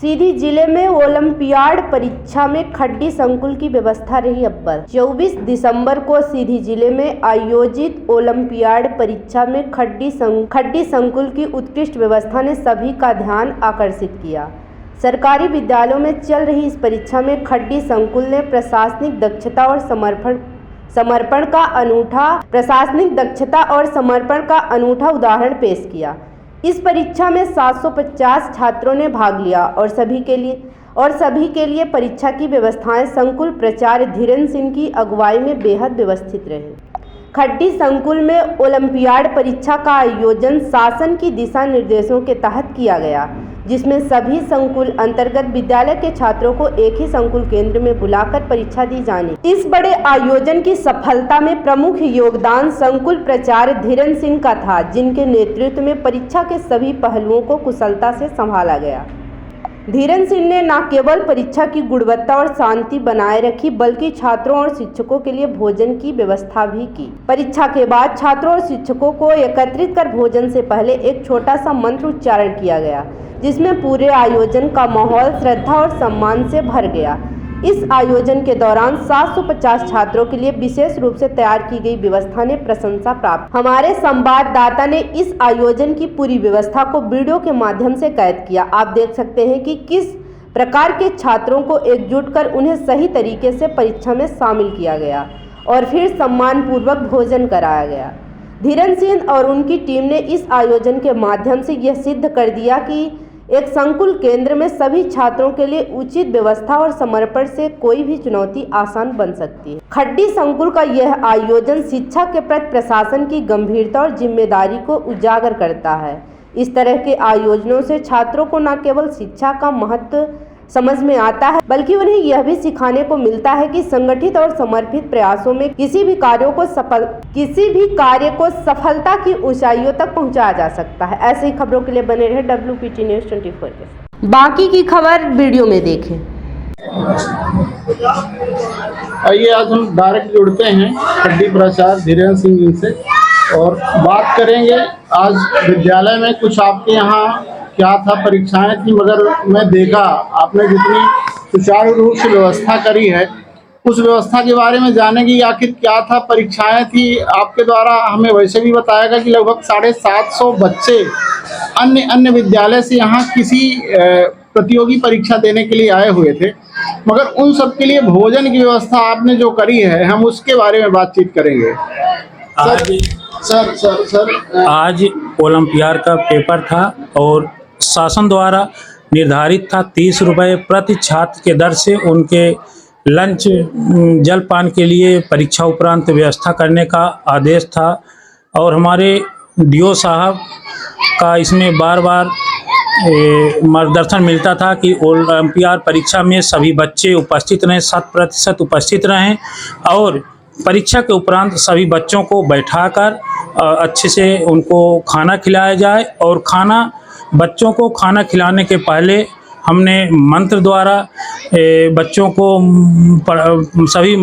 सीधी जिले में ओलंपियाड परीक्षा में खड्डी संकुल की व्यवस्था रही अव्वल। 24 दिसंबर को सीधी जिले में आयोजित ओलंपियाड परीक्षा में खड्डी संकुल की उत्कृष्ट व्यवस्था ने सभी का ध्यान आकर्षित किया। सरकारी विद्यालयों में चल रही इस परीक्षा में खड्डी संकुल ने प्रशासनिक दक्षता और समर्पण का अनूठा उदाहरण पेश किया। इस परीक्षा में 750 छात्रों ने भाग लिया और सभी के लिए परीक्षा की व्यवस्थाएं संकुल प्राचार्य धीरेन्द्र सिंह की अगुवाई में बेहद व्यवस्थित रही। खड्डी संकुल में ओलंपियाड परीक्षा का आयोजन शासन की दिशा निर्देशों के तहत किया गया, जिसमें सभी संकुल अंतर्गत विद्यालय के छात्रों को एक ही संकुल केंद्र में बुलाकर परीक्षा दी जानी। इस बड़े आयोजन की सफलता में प्रमुख योगदान संकुल प्राचार्य धीरेन्द्र सिंह का था, जिनके नेतृत्व में परीक्षा के सभी पहलुओं को कुशलता से संभाला गया। धीरेन्द्र सिंह ने न केवल परीक्षा की गुणवत्ता और शांति बनाए रखी, बल्कि छात्रों और शिक्षकों के लिए भोजन की व्यवस्था भी की। परीक्षा के बाद छात्रों और शिक्षकों को एकत्रित कर भोजन से पहले एक छोटा सा मंत्र उच्चारण किया गया, जिसमें पूरे आयोजन का माहौल श्रद्धा और सम्मान से भर गया। इस आयोजन के दौरान 750 छात्रों के लिए विशेष रूप से तैयार की गई व्यवस्था ने प्रशंसा प्राप्त। हमारे संवाददाता ने इस आयोजन की पूरी व्यवस्था को वीडियो के माध्यम से कैद किया। आप देख सकते हैं कि किस प्रकार के छात्रों को एकजुट कर उन्हें सही तरीके से परीक्षा में शामिल किया गया और फिर सम्मानपूर्वक भोजन कराया गया। धीरेन्द्र सिंह और उनकी टीम ने इस आयोजन के माध्यम से यह सिद्ध कर दिया कि एक संकुल केंद्र में सभी छात्रों के लिए उचित व्यवस्था और समर्पण से कोई भी चुनौती आसान बन सकती है। खड्डी संकुल का यह आयोजन शिक्षा के प्रति प्रशासन की गंभीरता और जिम्मेदारी को उजागर करता है। इस तरह के आयोजनों से छात्रों को न केवल शिक्षा का महत्व समझ में आता है, बल्कि उन्हें यह भी सिखाने को मिलता है कि संगठित और समर्पित प्रयासों में किसी भी कार्य को सफलता की ऊंचाइयों तक पहुंचाया जा सकता है। ऐसी ही खबरों के लिए बने रहे WPT News 24 के साथ। बाकी की खबर वीडियो में देखें। आइए आज हम डायरेक्ट जुड़ते हैं खड्डी प्राचार्य धीरेन्द्र सिंह जी से और बात करेंगे आज विद्यालय में कुछ आपके यहाँ क्या था, परीक्षाएं थी, मगर मैं देखा आपने जितनी सुचारू रूप से व्यवस्था करी है, उस व्यवस्था के बारे में जाने की आखिर क्या था, परीक्षाएं थी आपके द्वारा। हमें वैसे भी बताया गया कि लगभग 750 बच्चे अन्य विद्यालय से यहाँ किसी प्रतियोगी परीक्षा देने के लिए आए हुए थे, मगर उन सब के लिए भोजन की व्यवस्था आपने जो करी है, हम उसके बारे में बातचीत करेंगे। आज ओलंपियाड का पेपर था और शासन द्वारा निर्धारित था 30 रुपये प्रति छात्र के दर से उनके लंच जलपान के लिए परीक्षा उपरांत व्यवस्था करने का आदेश था। और हमारे DO साहब का इसमें बार बार मार्गदर्शन मिलता था कि ओलंपियाड परीक्षा में सभी बच्चे उपस्थित रहें, 100% उपस्थित रहें और परीक्षा के उपरांत सभी बच्चों को बैठाकर अच्छे से उनको खाना खिलाया जाए। और बच्चों को खाना खिलाने के पहले हमने मंत्र द्वारा बच्चों को सभी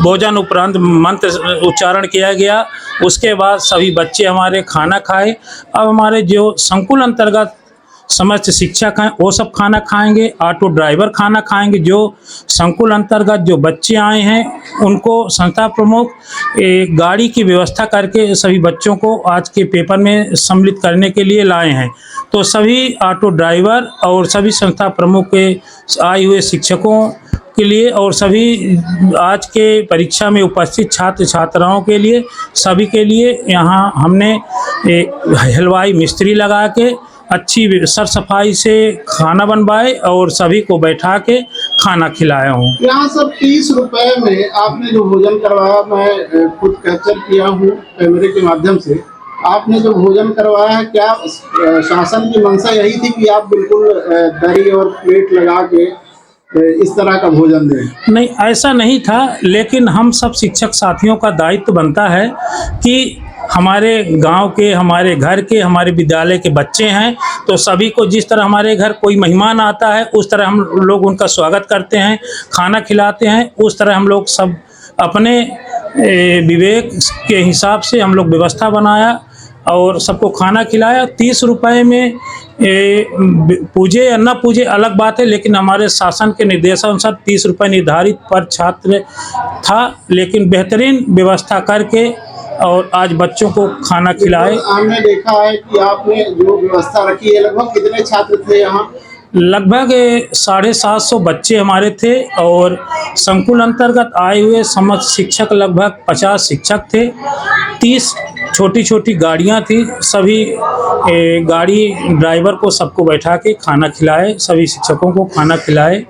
भोजन उपरांत मंत्र उच्चारण किया गया। उसके बाद सभी बच्चे हमारे खाना खाए। अब हमारे जो संकुल अंतर्गत समस्त शिक्षक हैं वो सब खाना खाएंगे, ऑटो ड्राइवर खाना खाएंगे। जो संकुल अंतर्गत जो बच्चे आए हैं उनको संस्था प्रमुख गाड़ी की व्यवस्था करके सभी बच्चों को आज के पेपर में सम्मिलित करने के लिए लाए हैं। तो सभी ऑटो ड्राइवर और सभी संस्था प्रमुख के आए हुए शिक्षकों के लिए और सभी आज के परीक्षा में उपस्थित छात्र छात्राओं के लिए सभी के लिए यहाँ हमने हलवाई मिस्त्री लगा के अच्छी सर सफाई से खाना बनवाए और सभी को बैठा के खाना खिलाया हूँ। यहाँ सब 30 रुपए में आपने जो भोजन करवाया, मैं खुद कैप्चर किया हूँ कैमरे के माध्यम से, आपने जो भोजन करवाया है, क्या शासन की मंशा यही थी कि आप बिल्कुल दही और प्लेट लगा के इस तरह का भोजन दें? नहीं, ऐसा नहीं था, लेकिन हम सब शिक्षक साथियों का दायित्व बनता है कि हमारे गांव के, हमारे घर के, हमारे विद्यालय के बच्चे हैं, तो सभी को जिस तरह हमारे घर कोई मेहमान आता है उस तरह हम लोग उनका स्वागत करते हैं, खाना खिलाते हैं। उस तरह हम लोग सब अपने विवेक के हिसाब से हम लोग व्यवस्था बनाया और सबको खाना खिलाया। 30 रुपए में पूजे या न पूजे अलग बात है, लेकिन हमारे शासन के निर्देशानुसार 30 रुपये निर्धारित पर छात्र था, लेकिन बेहतरीन व्यवस्था करके और आज बच्चों को खाना खिलाए। हमने देखा है कि आपने जो व्यवस्था रखी है, लगभग कितने छात्र थे यहाँ? लगभग 750 बच्चे हमारे थे और संकुल अंतर्गत आए हुए समस्त शिक्षक लगभग 50 शिक्षक थे। 30 छोटी छोटी गाड़ियां थी, सभी गाड़ी ड्राइवर को सबको बैठा के खाना खिलाए, सभी शिक्षकों को खाना खिलाए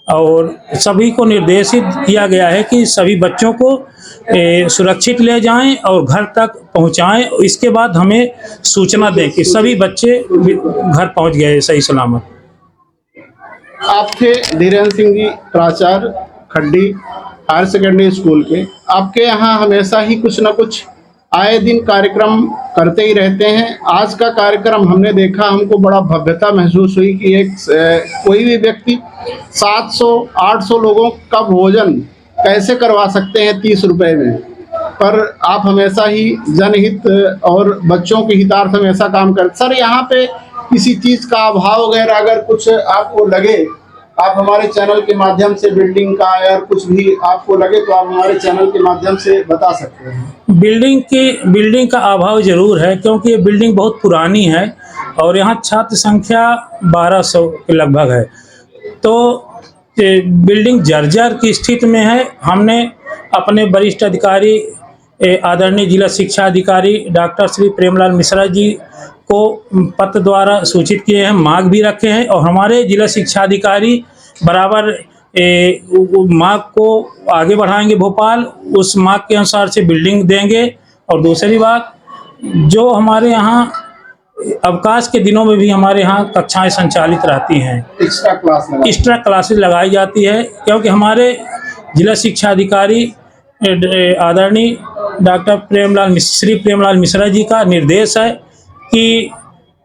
और सभी को निर्देशित किया गया है कि सभी बच्चों को सुरक्षित ले जाएं और घर तक पहुंचाएं। इसके बाद हमें सूचना दें कि सभी बच्चे घर पहुंच गए सही सलामत। आप थे धीरेन्द्र सिंह जी, प्राचार्य खड्डी हायर सेकेंडरी स्कूल के। आपके यहाँ हमेशा ही कुछ न कुछ आए दिन कार्यक्रम करते ही रहते हैं। आज का कार्यक्रम हमने देखा, हमको बड़ा भव्यता महसूस हुई कि एक कोई भी व्यक्ति 700-800 लोगों का भोजन कैसे करवा सकते हैं 30 रुपए में। पर आप हमेशा ही जनहित और बच्चों के हितार्थ में ऐसा काम करते। सर, यहाँ पे किसी चीज़ का अभाव वगैरह अगर कुछ आपको लगे, आप हमारे चैनल के माध्यम से बिल्डिंग का या कुछ भी आपको लगे तो आप हमारे चैनल के माध्यम से बता सकते हैं। बिल्डिंग का अभाव जरूर है, क्योंकि ये बिल्डिंग बहुत पुरानी है और यहाँ छात्र संख्या 1200 के लगभग है, तो बिल्डिंग जर्जर की स्थिति में है। हमने अपने वरिष्ठ अधिकारी आदरणीय जिला शिक्षा अधिकारी डॉक्टर श्री प्रेमलाल मिश्रा जी को पत्र द्वारा सूचित किए हैं, मांग भी रखे हैं और हमारे जिला शिक्षा अधिकारी बराबर मांग को आगे बढ़ाएंगे भोपाल, उस मांग के अनुसार से बिल्डिंग देंगे। और दूसरी बात, जो हमारे यहाँ अवकाश के दिनों में भी हमारे यहाँ कक्षाएं संचालित रहती हैं, एक्स्ट्रा क्लासेस लगाई जाती है, क्योंकि हमारे जिला शिक्षा अधिकारी आदरणीय डॉक्टर प्रेमलाल मिश्रा जी का निर्देश है कि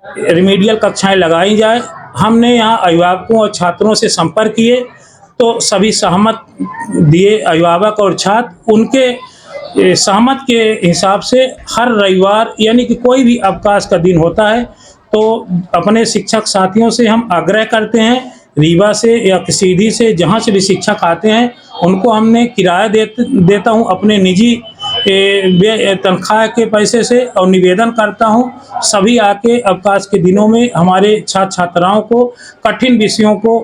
रिमीडियल कक्षाएं लगाई जाए। हमने यहाँ अभिभावकों और छात्रों से संपर्क किए तो सभी सहमत दिए, अभिभावक और छात्र। उनके सहमत के हिसाब से हर रविवार यानी कि कोई भी अवकाश का दिन होता है तो अपने शिक्षक साथियों से हम आग्रह करते हैं, रीवा से या सीधी से जहाँ से भी शिक्षक आते हैं उनको हमने किराया देता हूँ अपने निजी तनख्वाह के पैसे से, और निवेदन करता हूँ सभी आके अवकाश के दिनों में हमारे छात्र छात्राओं को कठिन विषयों को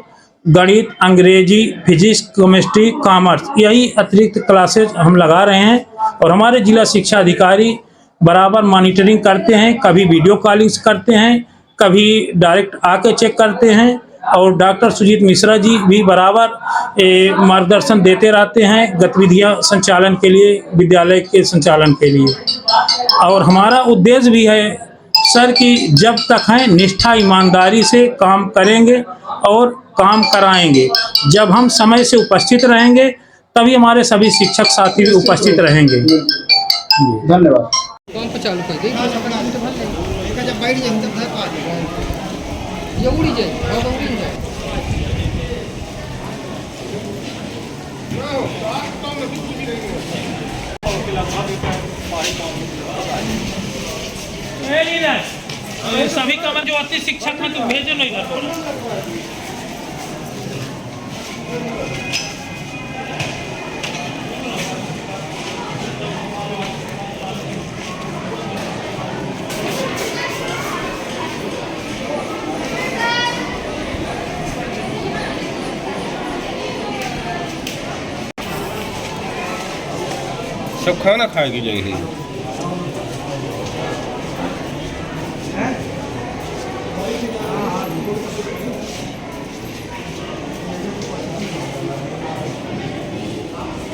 गणित, अंग्रेजी, फिजिक्स, केमिस्ट्री, कॉमर्स, यही अतिरिक्त क्लासेज हम लगा रहे हैं। और हमारे जिला शिक्षा अधिकारी बराबर मॉनिटरिंग करते हैं, कभी वीडियो कॉलिंग करते हैं, कभी डायरेक्ट आके चेक करते हैं। और डॉक्टर सुजीत मिश्रा जी भी बराबर मार्गदर्शन देते रहते हैं गतिविधियां संचालन के लिए, विद्यालय के संचालन के लिए। और हमारा उद्देश्य भी है सर कि जब तक है निष्ठा ईमानदारी से काम करेंगे और काम कराएंगे। जब हम समय से उपस्थित रहेंगे तभी हमारे सभी शिक्षक साथी भी उपस्थित रहेंगे। धन्यवाद। सभी का जो अति शिक्षक हैं तो भेजो नहीं घर पर। सब खाना खाएगी जगह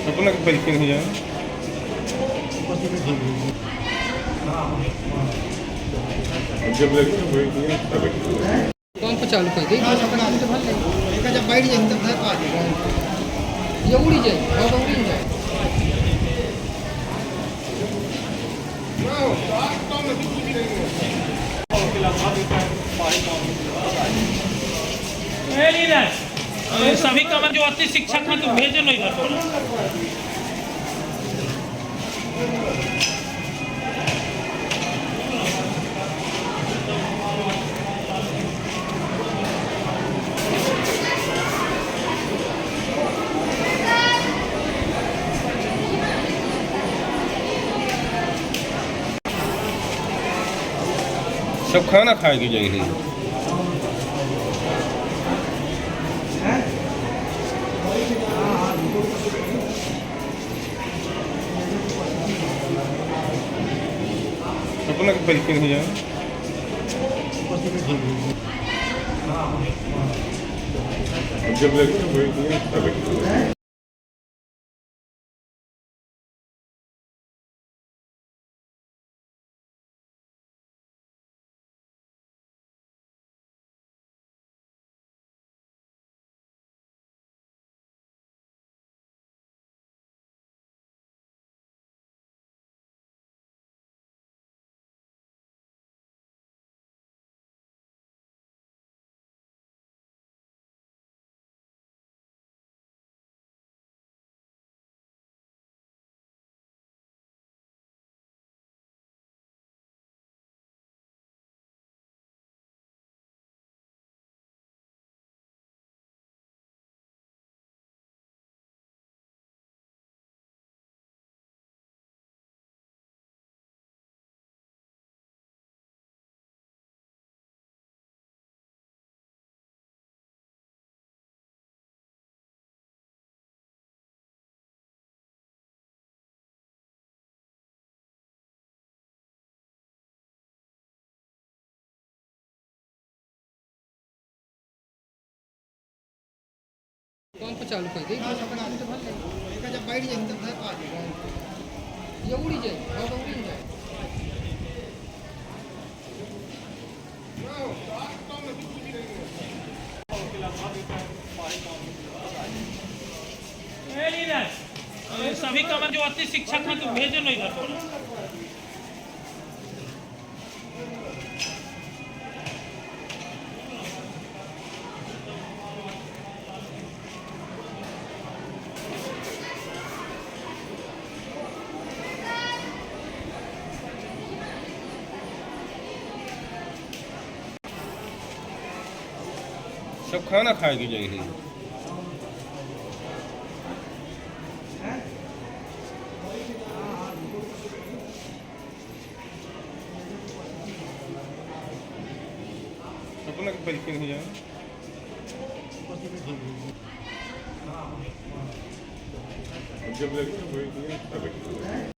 अपना परीक्षा नहीं जाए जब कौन पर चालू कर दी जब बैठ जाए तब घर आ जाएगा ये उड़ी जाए और उड़ी जाए सभी का जो अति शिक्षक हैं तो भेजो नहीं घर पर। सब खाना खाएगी जाएगी। अपना के परीक्षा नहीं जाए। जब लगे कौन पर चालू कर दी अपना आदमी तो भर ले एक जब बैठ जाए तब घर आ जाएगा ये उड़ी जाए और उड़ी जाए सभी कमर जो अति शिक्षक हैं तो भेजो नहीं इधर थोड़ा। सब खाना खाएगी जाएगी। अपना के परीक्षा नहीं जाए। जब लगे